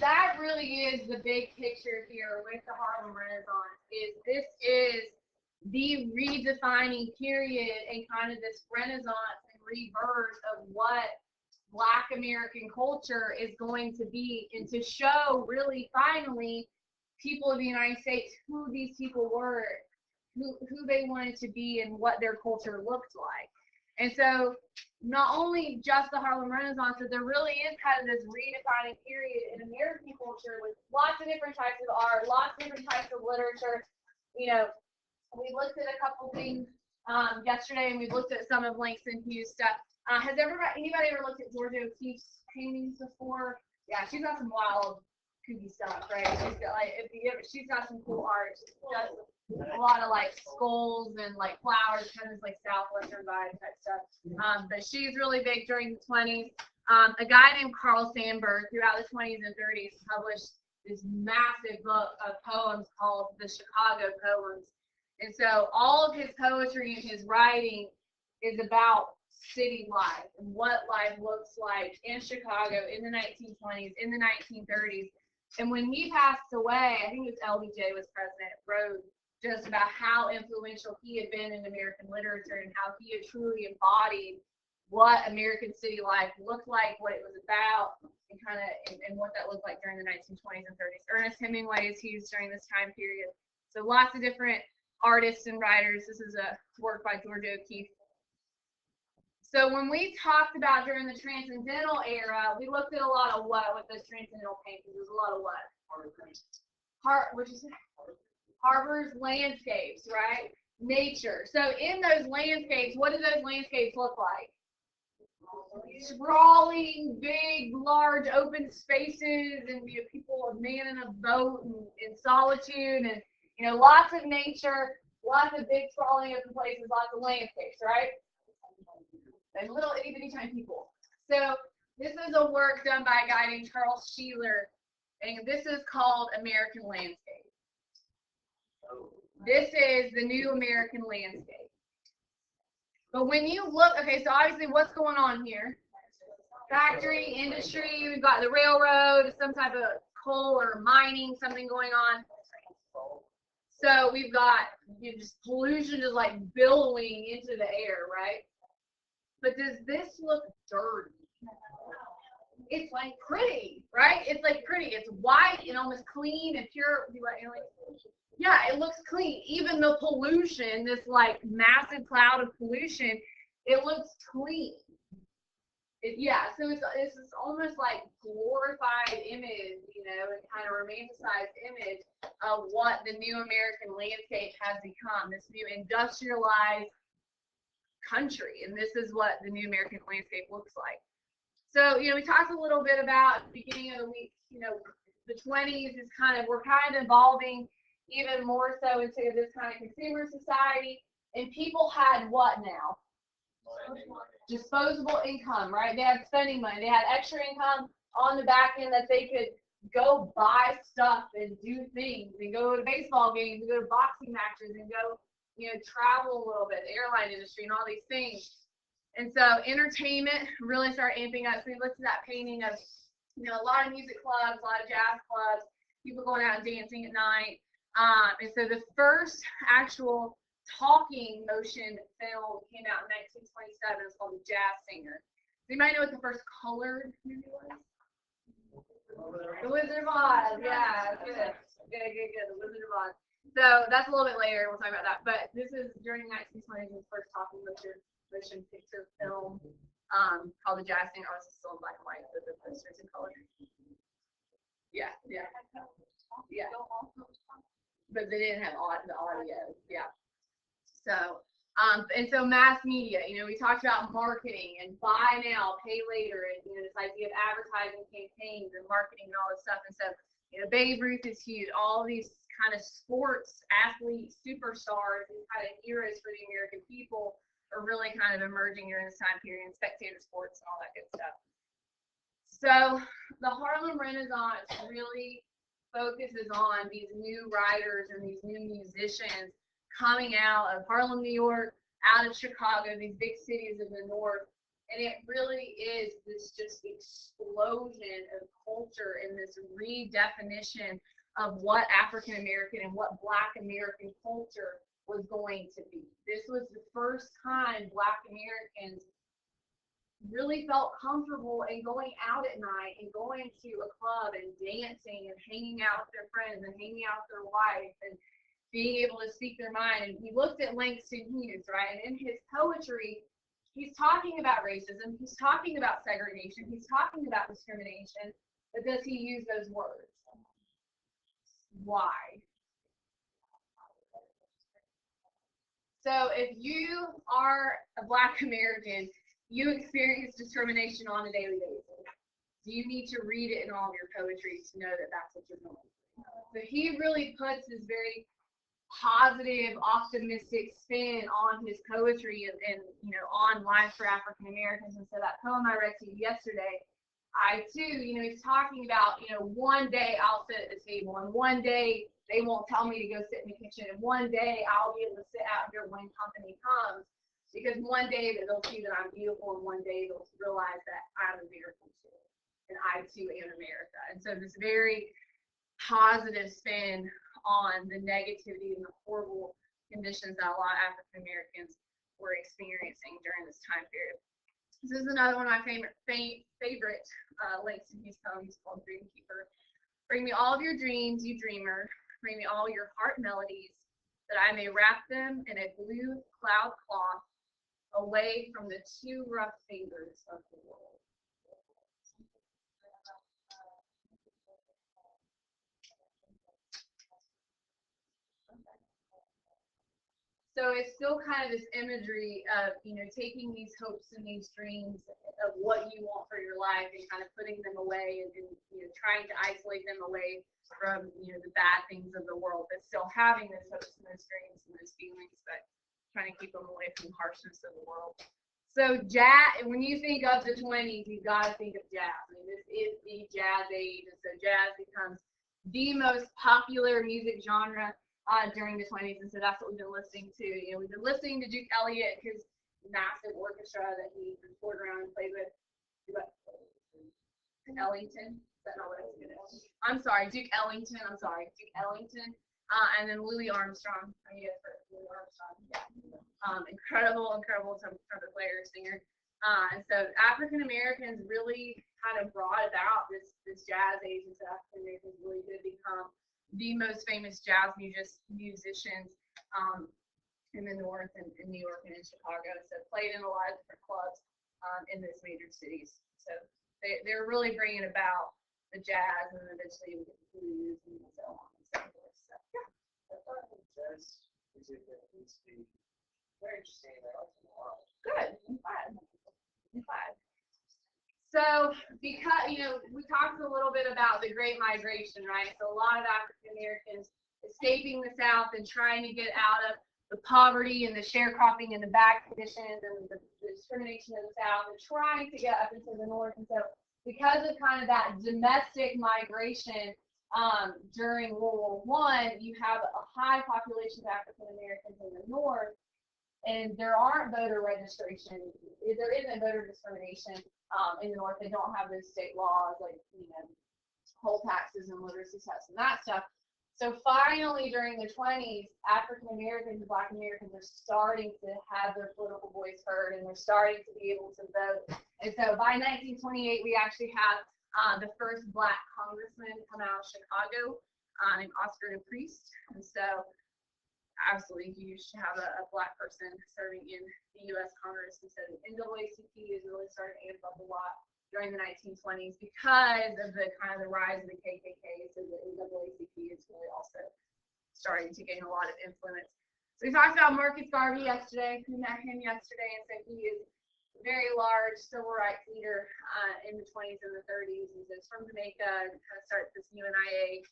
that really is the big picture here with the Harlem Renaissance. This is the redefining period and kind of this renaissance and rebirth of what Black American culture is going to be, and to show really finally people of the United States who these people were, who they wanted to be, and what their culture looked like. And so not only just the Harlem Renaissance, but there really is kind of this redefining period in American culture with lots of different types of art, lots of different types of literature. You know, we looked at a couple things yesterday, and we looked at some of Langston Hughes' stuff. Has anybody ever looked at Georgia O'Keeffe's paintings before? Yeah, she's got some wild, kooky stuff, right? She's got some cool art. She's got a lot of like skulls and like flowers, kind of like southwestern vibe type stuff. But she's really big during the 20s. A guy named Carl Sandburg throughout the 20s and 30s published this massive book of poems called the Chicago Poems. And so all of his poetry and his writing is about city life and what life looks like in Chicago in the 1920s, in the 1930s. And when he passed away, I think it was LBJ was president, wrote just about how influential he had been in American literature and how he had truly embodied what American city life looked like, what it was about, and kind of and what that looked like during the 1920s and 30s. Ernest Hemingway is used during this time period. So lots of different artists and writers. This is a work by Georgia O'Keeffe. So when we talked about during the Transcendental era, we looked at a lot of what with this Transcendental paintings. There's a lot of what? Harbors, landscapes, right? Nature. So in those landscapes, what do those landscapes look like? Sprawling, big, large, open spaces, and people, a man in a boat, and in solitude, and lots of nature, lots of big, sprawling, open places, lots of landscapes, right? And little itty bitty tiny people. So this is a work done by a guy named Charles Sheeler, and this is called American Landscape. This is the new American landscape. But when you look, okay, so obviously what's going on here? Factory, industry, we've got the railroad, some type of coal or mining, something going on. So we've got just pollution just like billowing into the air, right? But does this look dirty? It's like pretty, right? It's like pretty. It's white and almost clean and pure. Yeah, it looks clean. Even the pollution, this like massive cloud of pollution, it looks clean. So it's almost like glorified image, and kind of romanticized image of what the new American landscape has become. This new industrialized country, and this is what the new American landscape looks like. So we talked a little bit about at the beginning of the week, the 20s is we're kind of evolving even more so into this kind of consumer society, and people had what now? Disposable income, right? They had spending money, they had extra income on the back end that they could go buy stuff and do things and go to baseball games and go to boxing matches and go travel a little bit, the airline industry and all these things. And so entertainment really started amping up. So we looked at that painting of, a lot of music clubs, a lot of jazz clubs, people going out and dancing at night. And so the first actual talking motion film came out in 1927. It's called The Jazz Singer. Does anybody know what the first colored movie was? The Wizard of Oz. Yeah, good. The Wizard of Oz. So that's a little bit later. We'll talk about that. But this is during the 1920s, the first talking motion picture film called The Jazz Singer. Oh, it's still in black and white, but the posters in color. Yeah. But they didn't have the audio. Yeah. So, and so mass media, we talked about marketing and buy now, pay later, and this idea of advertising campaigns and marketing and all this stuff. And so, Babe Ruth is huge. All these kind of sports athlete superstars and kind of heroes for the American people are really kind of emerging during this time period, and spectator sports and all that good stuff. So the Harlem Renaissance really focuses on these new writers and these new musicians coming out of Harlem, New York, out of Chicago, these big cities of the North, And it really is this just explosion of culture and this redefinition of what African American and what Black American culture was going to be. This was the first time Black Americans really felt comfortable in going out at night and going to a club and dancing and hanging out with their friends and hanging out with their wife and being able to speak their mind. And we looked at Langston Hughes, right? And in his poetry, he's talking about racism, he's talking about segregation, he's talking about discrimination, but does he use those words? Why? So if you are a Black American, you experience discrimination on a daily basis. Do you need to read it in all of your poetry to know that that's what you're going through? So he really puts this very positive, optimistic spin on his poetry and you know, on life for African Americans. And so that poem I read to you yesterday, I too, you know, he's talking about, you know, one day I'll sit at the table and one day they won't tell me to go sit in the kitchen and one day I'll be able to sit out here when company comes, because one day that they'll see that I'm beautiful and one day they'll realize that I'm American too and I too am America. And so this very positive spin on the negativity and the horrible conditions that a lot of African Americans were experiencing during this time period. This is another one of my favorite Langston Hughes poems called Dreamkeeper. Bring me all of your dreams, you dreamer. Bring me all your heart melodies, that I may wrap them in a blue cloud cloth away from the too rough fingers of the world. So it's still kind of this imagery of, you know, taking these hopes and these dreams of what you want for your life and kind of putting them away and you know, trying to isolate them away from, you know, the bad things of the world, but still having those hopes and those dreams and those feelings, but trying to keep them away from the harshness of the world. So jazz, when you think of the 20s, you've got to think of jazz. I mean, this is the jazz age, and so jazz becomes the most popular music genre during the 20s, and so that's what we've been listening to. You know, we've been listening to Duke Ellington, his massive orchestra that he toured around and played with. Ellington, is that not what I was going to say? I'm sorry, Duke Ellington. I'm sorry, Duke Ellington, and then Louis Armstrong. I mean, Louis Armstrong, yeah. Incredible trumpet player, singer. And so African Americans really kind of brought about this jazz age, and so African Americans really did become the most famous jazz musicians in the North and in New York and in Chicago. So played in a lot of different clubs in those major cities. So they're really bringing about the jazz and eventually the blues and so on and so forth. So yeah. I thought the jazz music needs to be very interesting. Good. I'm glad. I'm glad. So, because, you know, we talked a little bit about the Great Migration, right? So a lot of African Americans escaping the South and trying to get out of the poverty and the sharecropping and the bad conditions and the discrimination of the South and trying to get up into the North. And so because of kind of that domestic migration during World War I, you have a high population of African Americans in the North, and there aren't voter registration. There isn't voter discrimination in the North. They don't have those state laws like, you know, poll taxes and literacy tests and that stuff. So finally, during the 20s, African Americans and Black Americans are starting to have their political voice heard, and they're starting to be able to vote. And so by 1928, we actually have the first Black congressman come out of Chicago, named Oscar De Priest. And so absolutely huge to have a Black person serving in the U.S. Congress. And so the NAACP is really starting to amp up a lot during the 1920s because of the kind of the rise of the KKK. So the NAACP is really also starting to gain a lot of influence. So we talked about Marcus Garvey yesterday. We met him yesterday, and so he is a very large civil rights leader in the 20s and the 30s. And so he's from Jamaica and kind of starts this UNIA,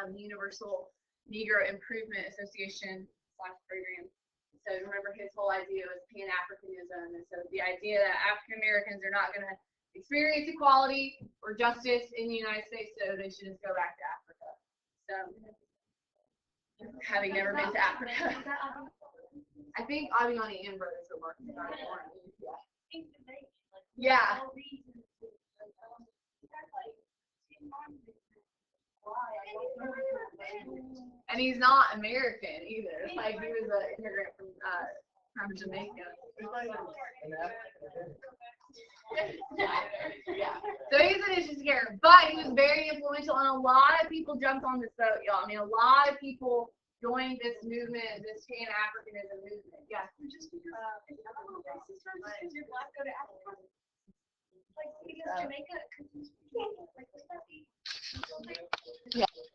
the Universal Negro Improvement Association program. So remember, his whole idea was Pan-Africanism, and so the idea that African Americans are not going to experience equality or justice in the United States, so they should just go back to Africa. So, having never been to Africa, I think Abiani and brothers are Marcus Garvey. Yeah. Yeah. And he's not American either. Like he was an immigrant from Jamaica. Yeah. So he's an interesting character, but he was very influential, and a lot of people jumped on this boat, y'all. I mean, a lot of people joined this movement, this Pan-Africanism movement. Yeah. Just because you're black, go to Africa. Like, because Jamaica, like, what's that?